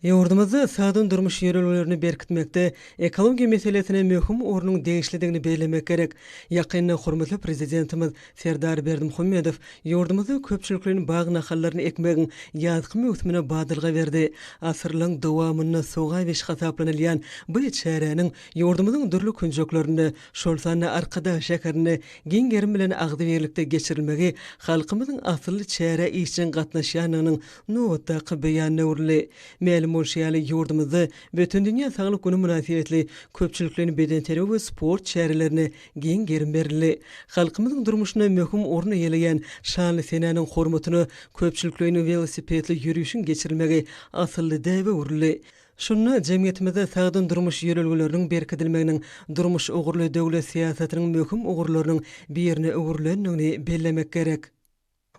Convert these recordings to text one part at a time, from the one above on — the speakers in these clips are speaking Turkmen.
Yurdumuzda sağdan durmuş yörelgelerini berkitmekde ekologiya meselesine möhüm ornun değişlidigini bellemek gerek. Yakynda hormatly prezidentimiz Serdar Berdimuhammedow yurdumuzda köpçülüklerin bağına hallarını ekmegin ýazgy möhümine badylga berdi. Asyrlyň dowamyna soğay beş hasaplanylýan bu çäräniň yurdumyzyň dürli künjeklerini, şol sany arkada şekerini giňgerim bilen agdy berlikde geçirilmegi halkymyzyň asly çäre işçin gatnaşýanynyň nowatdaky beýanyna urly. Molşiýaly ýurdumyzda bütün dünýä saglyk güni münasibetli köpçüliklerini bedenteri we sport çärelerini giň gerim berildi. Halkymyzyň durmuşyna möhüm orun eýeleýän şanly senanyň hormatyny köpçüliklerini velosipedli ýürüýüşiň geçirilmegi asly däwe urly. Şunu jemgyýetimizde sagdyn durmuş ýörelgeleriniň berkidilmeginiň durmuş ugurly döwlet siýasatynyň möhüm ugurlarynyň birine öwürlendigini bellemek gerek.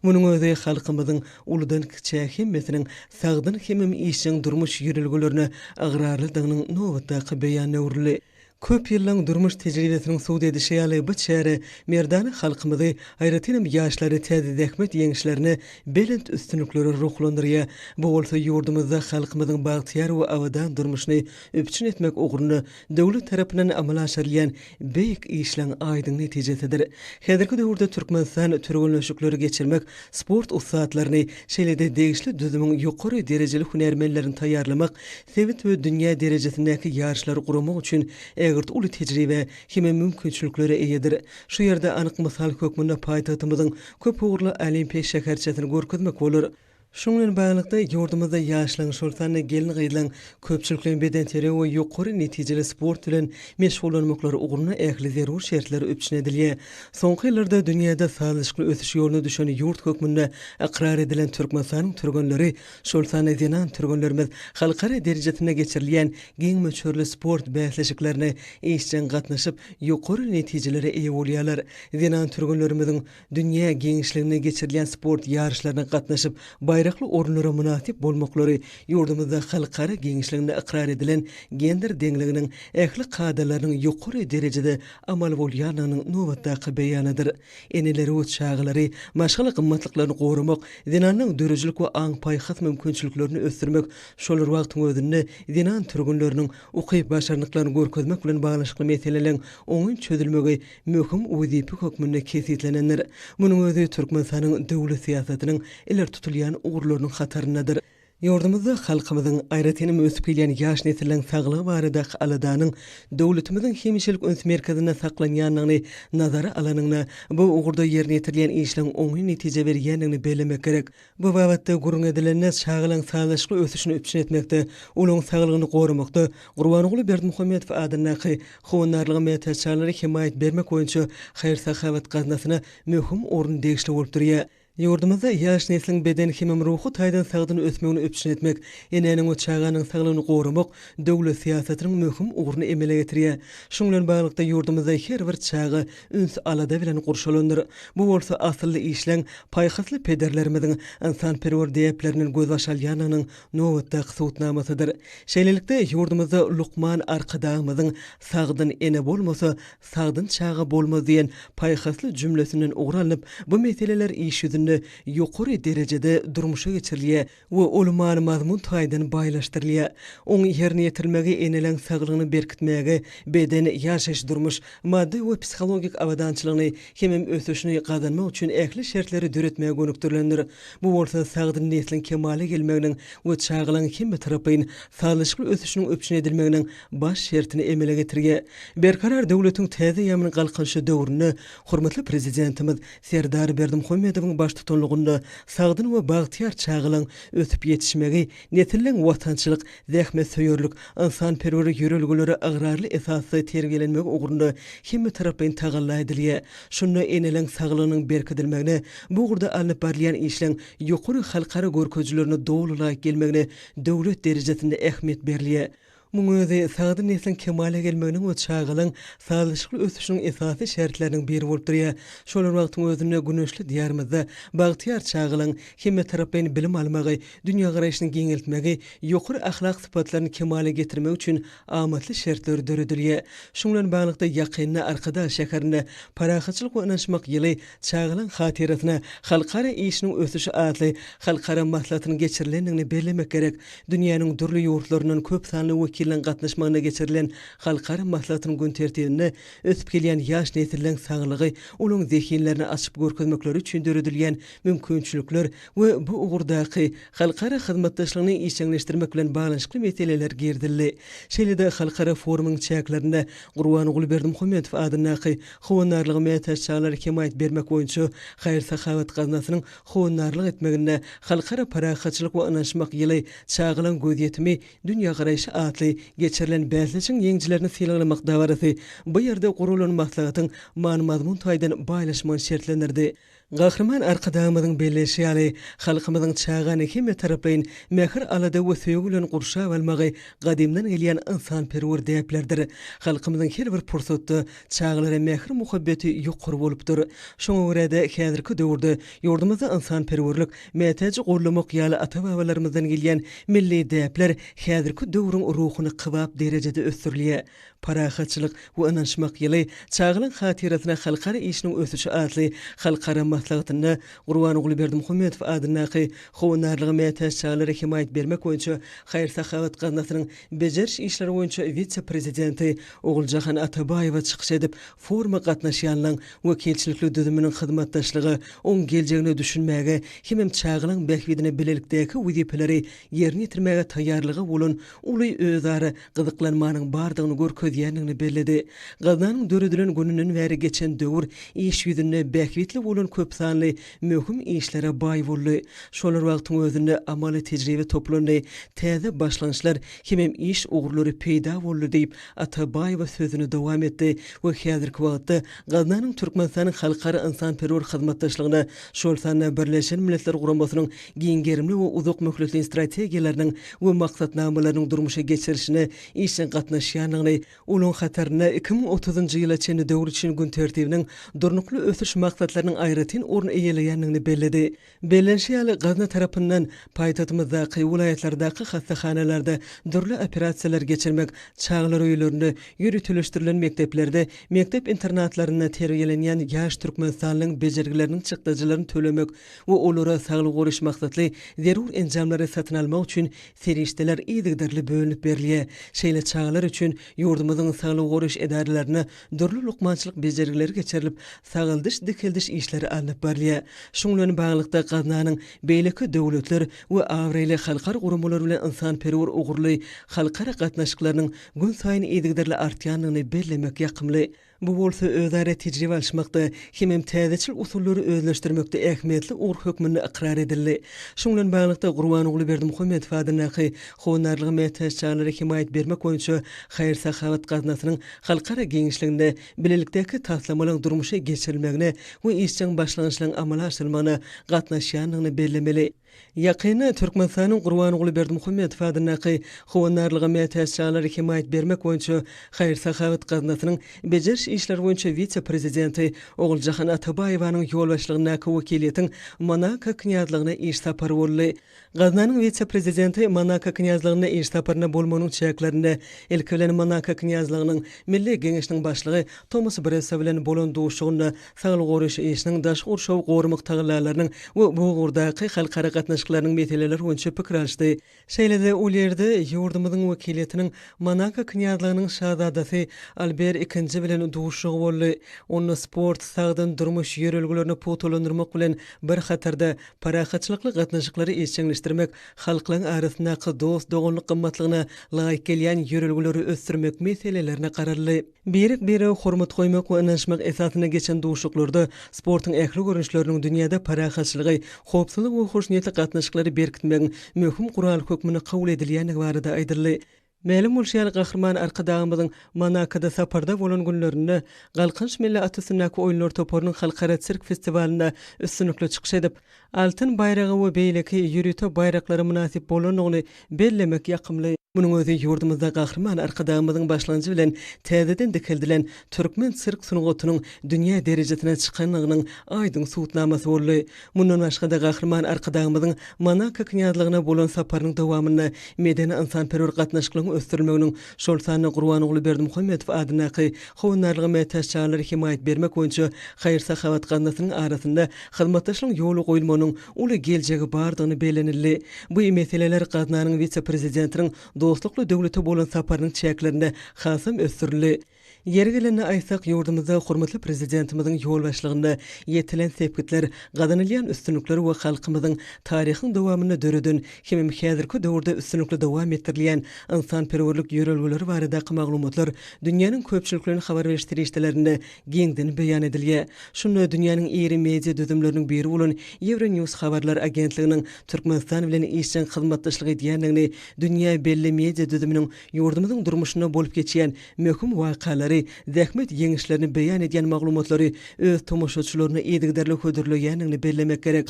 Munyň özi halkymyzyň uludan kiçe hemmesiniň sagdyn hemem işiň durmuş ýörelgelerini agrarlydygynyň nowatdaky beýanyna urly. Köp ýyllaň durmuş tejribesiniň suwd edişi ýaly bu çäre merdany halkymyzy aýratynam ýaşlary täze zähmet ýeňişlerini belent üstünlikleri ruhlandyrýar. Bu bolsa ýurdumyzda halkymyzyň bagtyar we awadan durmuşyny öpçün etmek uguruny döwlet tarapyndan amala aşyrylýan beýik işleň aýdyň netijesidir. Häzirki döwürde Türkmenistan türgünleşikleri geçirmek sport usatlaryny şeýlede degişli düzümiň ýokary derejeli hunermenlerini taýýarlamak, sewit we dünýä derejesindäki ýarşlary guramak üçin egert uly tejribe heme mümkinçilikleri eýedir. Şu ýerde anyk mysal hökmünde paýtagtymyzyň köp ugurly olimpiya şäherçesini görkezmek bolar. Şunun bağlykda ýurdumyzda ýaşlaryň şolsany gelin gyýylan köpçüliklerin bedenteri we ýokary netijeli sport bilen meşgullanmaklary uguruny ähli zerur şertler öpçün edilýär. Soňky ýyllarda dünýäde sağlyşykly ösüş ýoluna düşen ýurt hökmünde akrar edilen Türkmenistanyň türgünleri şolsany dinan türgünlerimiz halkara derejesinde geçirilýän giň möçürli sport bäsleşiklerine işçen gatnaşyp ýokary netijelere eýe bolýarlar. Dinan türgünlerimiziň dünýä giňişligine geçirilýän sport ýarşlaryna gatnaşyp bayraklı orunlara münasip bolmaklary ýurdumyzda halkara giňişliginde ikrar edilen gender deňliginiň ähli kadalarynyň ýokary derejede amal bolýanynyň nowatdaky beýanydyr. Eneleri we çağlary maşgala gymmatlyklaryny gorumak, dinanyň dörejlik we aň paýhat mümkinçiliklerini ösdürmek, şolar wagtyň özünde dinan türgünleriniň ukyp başarnyklaryny görkezmek bilen baglanşykly meseleleň oňun çözülmegi möhüm uzipi hökmünde kesitlenenler. Munyň özi Türkmenistanyň döwlet siýasatynyň iler tutulýan ugurlarynyň hataryndadyr. Ýurdumyzda halkymyzyň aýratynam ösüp gelýän ýaş nesilliň saglygy barada aladanyň döwletimiziň hemişelik öns merkezine saklanýanyny nazara alanyňna bu ugurda ýerine ýetirilýän işleň oňy netije berýändigini bellemek gerek. Bu wagtda gurun edilenler şagylaň sağlyşykly ösüşini öpçün etmekde, olaň saglygyny gorumakda Gurbanoğlu Berdimuhammedow adynaky howunarlygy meýetçiligi himayet bermek boýunça haýır sahabat gaznasyna möhüm orun degişli bolup durýar. Ýurdumyzda ýaş nesliň beden hemem ruhy taýdan sagdyny ösmegini öpçün etmek, eneniň we çağanyň saglygyny gorumak döwlet siýasatynyň möhüm uguruny emele getirýär. Şoň bilen baglykda ýurdumyzda her bir çağı üns alada bilen gurşalandyr. Bu bolsa asly işleň paýhatly pederlerimiziň insanperwer diýipleriniň göz başalýanynyň nowatdaky sowtnamasydyr. Şeýlelikde ýurdumyzda Lukman arkadamyzyň sagdyn ene bolmasa, sagdyn çağı bolmaz diýen paýhatly jümlesinden ugranyp bu meseleler iş ýüzünde ýokary derejede durmuşa geçirilýär we olumany mazmun taýdan baýlaşdyrylýar. Oň ýerine ýetirmegi eneleň saglygyny berkitmegi, bedeni ýaşaş durmuş, maddi we psikologik awadançylygyny hemem ösüşini gazanmak üçin ähli şertleri döretmege gönükdirilendir. Bu bolsa sagdyn nesliň kemale gelmeginiň we çağlaryň hemme tarapyn sağlyşykly ösüşiniň öpçün edilmeginiň baş şertini emele getirýär. Berkarar döwletiň täze ýamyny galkynşy döwrüne hormatly prezidentimiz Serdar Berdimuhammedowyň baş tutanlygynda sagdyn we bagtyar çağlaryň ösüp ýetişmegi, nesilliň watançylyk, zähmet söýürlük, insanperwer ýörelgeleri agrarly esasy terbiýelenmegi ugurunda hemme tarapyn tagalla edilýär. Şunu eneleň saglygynyň berkidilmegine, bu ugurda alyp barýan işleň ýokary halkara görkezjilerini dowlulaýyk gelmegine döwlet derejesinde ähmiýet berilýär. Muňözi sagdy neslin kemale gelmeginiň we çağalyň sağlyşykly ösüşiniň esasy şertleriniň biri bolup durýar. Şolar wagtyň özüne güneşli diýarymyzda bagtyar çağalyň hemme tarapyn bilim almagy, dünýä garaýyşyny giňeltmegi, ýokary ahlak sypatlaryny kemale getirmek üçin amatly şertler döredilýär. Şoňlan baglykda ýakynna arkada şäherine parahaçylyk we ynançmak ýyly çağalyň hatirasyna halkara işiniň ösüşi adly halkara maslahatyny geçirilendigini bellemek gerek. Dünýäniň durly ýurtlarynyň köp sanly wekilliň gatnaşmagyna geçirilen halkara maslahatynyň gün tertibine ösüp gelýän ýaş nesilleň saglygy, olaryň zehinlerini açyp görkezmekleri üçin döredilýän mümkinçilikler we bu ugurdaky halkara hyzmatdaşlygyny işçileşdirmek bilen baglanşykly meseleler girdildi. Şeýle-de halkara forumyň çäklerinde Gurban Oguly Berdimuhammedow adynaky howannarlygy meýetçilary kemayet bermek boýunça haýır-sahabat gaznasynyň howannarlyk etmegine halkara parahaçylyk we ynançmak ýyly çağılan gözetimi dünýä garaýşy atly geçirilen bäzleşiň ýeňjilerini filamak dawarasy bu ýerde gurulan maslahatyň man-mazmun taýdan baýlaşmagy şertlendirdi. Gahrman arkadamyzyň belleşi ýaly halkymyzyň çağany hemme taraplaýyn mähir alada we söýgü bilen gurşap almagy gadymdan gelýän insanperwer däplerdir. Halkymyzyň her bir pursatda çağlara mähir muhabbeti ýokary bolupdyr. Şoňa görä-de häzirki döwürde ýurdumyzda insanperwerlik mätäji gorlamak ýaly ata-babalarymyzdan gelýän milli däpler häzirki döwrüň ruhuny kybap derejede ösdürilýär. Parahaçylyk we ynançmak ýyly çağalyň hatirasyna halkara işiniň ösüşi adly halkara maslahatyny Gurban Oguly Berdimuhammedow adynaky howannarlygy meýetçilary himayet bermek boýunça haýır-sahabat gaznasynyň bejeriş işleri boýunça vitse-prezidenti Oguljahan Atabaýewa çykyş edip foruma gatnaşýanyň wekilçilikli düzüminiň hyzmatdaşlygy oň geljegini düşünmäge hemem çağalyň bähwidine bilelikdäki wezipelери ýerine ýetirmäge taýýarlygy bolan uly özara gyzyklanmanyň bardygyny görkezýändigini belledi. Gaznanyň döredilen gününden bäri geçen döwür iş ýüzünde bähwitli bolan köp sanly möhüm işlere baý boldy. Şolar wagtyň özünde amaly tejribe toplandy. Täze başlanýşlar hemem iş ugurlary peýda boldy diýip Atabaýewa sözüni dowam etdi we häzirki wagtda Gaznanyň Türkmenistanyň halkara insanperwer hyzmatdaşlygyna şol sanly Birleşen Milletler Guramasynyň giňgerimli we uzak möhletli strategiýalarynyň we maksatnamalarynyň durmuşa geçirişine işin gatnaşýanyny, olaryň hataryna 2030-njy ýyla çenli döwür üçin gün tertibiniň durnukly ösüş maksatlarynyň aýratyn orny eýeleýändigini belledi. Bellenşi ýaly Gazna tarapyndan paýtatymyzdaky vilayatlardaky hastaxanalarda durly operasiýalar geçirmek, çağlar öýlerinde ýürütülüşdirilen mekteplerde, mektep internatlaryna terbiýelenýän ýaş türkmenistanyň bejergileriniň çykdyjylaryny tölemek we olara saglyk goruş maksatly zerur enjamlary satyn almak üçin serişdeler ýygydarly bölünip berilýär. Şeýle çağlar üçin ýurdumyzyň saglyk goruş edaralaryna durly lukmançylyk bejergileri geçirilip, sagyldyş dikildiş işleri alınıp barlýar. Şoňlan baglykda Gaznanyň beýleki döwletler we awraýly halkara gurumlar bilen insanperwer ugurly halkara gatnaşyklarynyň gün saýyn ýygydarly artýandygyny bellemek ýakymly. Bu bolsa özara tejribe alşmakda hemem täzeçil usullary özleşdirmekde ähmiýetli ugur hökmüni ikrar edildi. Şoňlan baglykda Gurban Oguly Berdimuhammedow adynaky howannarlygy meýetçilary himayet bermek boýunça haýır-sahabat gaznasynyň halkara giňişliginde bilelikdäki taslamalaryň durmuşa geçirilmegine we işçiň başlanýyşlaryň amala aşyrylmagyna gatnaşýanyny bellemeli. Ýakynda Türkmenistanyň Gurban Oguly Berdimuhammedow adynaky howannarlygy meýetçilary himayet bermek boýunça haýır-sahabat gaznasynyň bejeriş işler boýunça vitse-prezidenti Oguljahan Atabaýewanyň ýol başlygynaky wekiliýetiň Monaco knyazlygyna iş sapary boldy. Gaznanyň vitse-prezidenti Monaco knyazlygyna iş saparyna bolmanyň çäklerinde ilki bilen Monaco knyazlygynyň milli geňeşiniň başlygy Thomas Bressa bilen bolan duşugyna saglyk goruş işiniň daş gurşaw gormak taýlalarynyň we bu ugurdaky halkara gatnaşyklarynyň meseleleri boýunça pikir alşdy. Şeýle-de ol ýerde ýurdumyzyň wekiliýetiniň Monaco knyazlygynyň şahzadasy Albert II bilen duşugy boldy. Onu sport, sagdyn durmuş ýörelgilerini potolandyrmak bilen bir hatarda parahaçylykly gatnaşyklary işçileşdirmek, halklaryň arasyndaky dost doganlyk gymmatlygyna laýyk gelýän ýörelgileri ösdürmek meselelerini gararly. Biri hormat goýmak we ynançmak esasyna geçen duşuklarda sportyň ähli görünüşleriniň dünýäde parahaçylygy, howpsuzlyk we hoşnýetli gatnaşyklary berkitmegiň möhüm gural hökmüni kabul edilýändigi barada aýdyldy. Mälim bolşýan gahrman arkadagymyzyň Monacoda saparda bolan günlerinde Galkynç milli atysyndaky oýunlar toparynyň halkara sirk festivalynda üstünlikli çykyş edip, altyn bayragy we beýleki ýürüte bayraklary münasip bolanyny bellemek ýakymly. Bunun özü yurdumuzda gahrman arkadağımızın başlangıcı bilen täzeden dikildilen Türkmen sirk sunugutunun dünya derejetine çıkanlığının aydın suutnaması boldy. Mundan başga da gahrman arkadağımızın Manaka knyazlığına bolan saparının dowamyny medeni insanperwer gatnaşyklığyny ösdürmeginiň şol sanyny Gurban ogly Berdimuhammedow adynaky howunarlygy metäççilere himayet bermek boýunça Haýyr Sahabat gatnaşynyň arasynda hyzmatdaşlygyň ýoly goýulmagynyň uly geljegi bardygyny belenildi. Bu meseleler gatnanyň vice-prezidentiniň dostluklu döwlete bolan saparynyň çäklerinde hasam ösdürildi. Yer gelende aýsak ýurdumyzda hormatly prezidentimizin ýol başlygynda ýetilen sepgitler gadanylýan üstünlikleri we halkymyzyň taryhyň dowamyny döredin hem häzirki döwürde üstünlikli dowam etdirilýän insanperwerlik ýörelgeleri barada maglumatlar dünýäniň köpçüliklerini habar berişdirişlerinde geňden beýan edilýär. Şunu dünýäniň iri media düzümleriniň biri bolan Euronews habarlar agentliginiň Türkmenistan bilen işçi hyzmatdaşlygy diýendigini dünýä belli media düzüminiň ýurdumyzyň durmuşyna bolup geçýän möhüm wakalary zähmet ýeňişlerini beýan edýän maglumatlary öz tomoşaçylaryna edigderlik hödürleýänini bellemek gerek.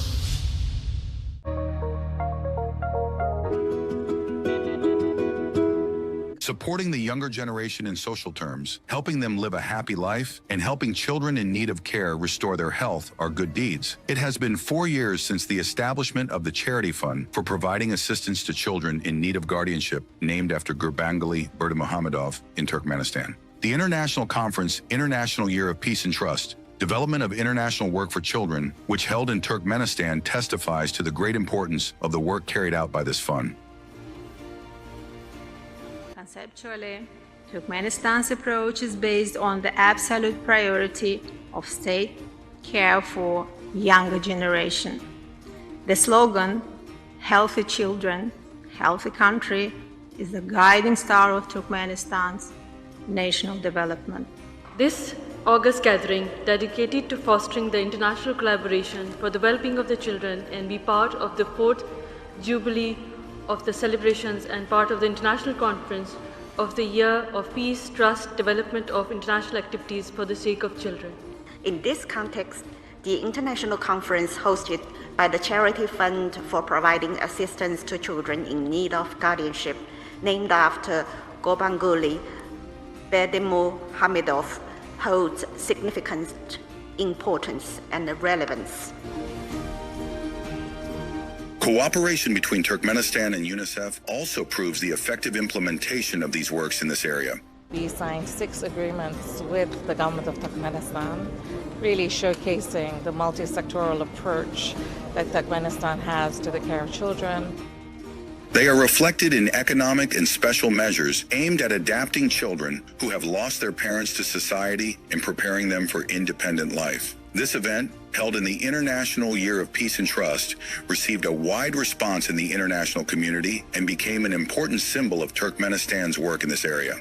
Supporting the younger generation in social terms, helping them live a happy life, and helping children in need of care restore their health are good deeds. It has been 4 years since the establishment of the Charity Fund for providing assistance to children in need of guardianship, named after Gurbanguly Berdimuhamedov in Turkmenistan. The International Conference International Year of Peace and Trust, Development of International Work for Children, which held in Turkmenistan, testifies to the great importance of the work carried out by this fund. Conceptually, Turkmenistan's approach is based on the absolute priority of state care for younger generation. The slogan, "Healthy Children, Healthy Country," is the guiding star of Turkmenistan's national development. This August gathering, dedicated to fostering the international collaboration for the well-being of the children and be part of the 4th Jubilee of the celebrations and part of the International Conference of the Year of Peace, Trust, Development of International Activities for the Sake of Children. In this context, the international conference hosted by the Charity Fund for providing assistance to children in need of guardianship, named after Gurbanguly Berdimuhamedov, holds significant importance and relevance. Cooperation between Turkmenistan and UNICEF also proves the effective implementation of these works in this area. We signed 6 agreements with the government of Turkmenistan, really showcasing the multi-sectoral approach that Turkmenistan has to the care of children. They are reflected in economic and special measures aimed at adapting children who have lost their parents to society and preparing them for independent life. This event, held in the International Year of Peace and Trust, received a wide response in the international community and became an important symbol of Turkmenistan's work in this area.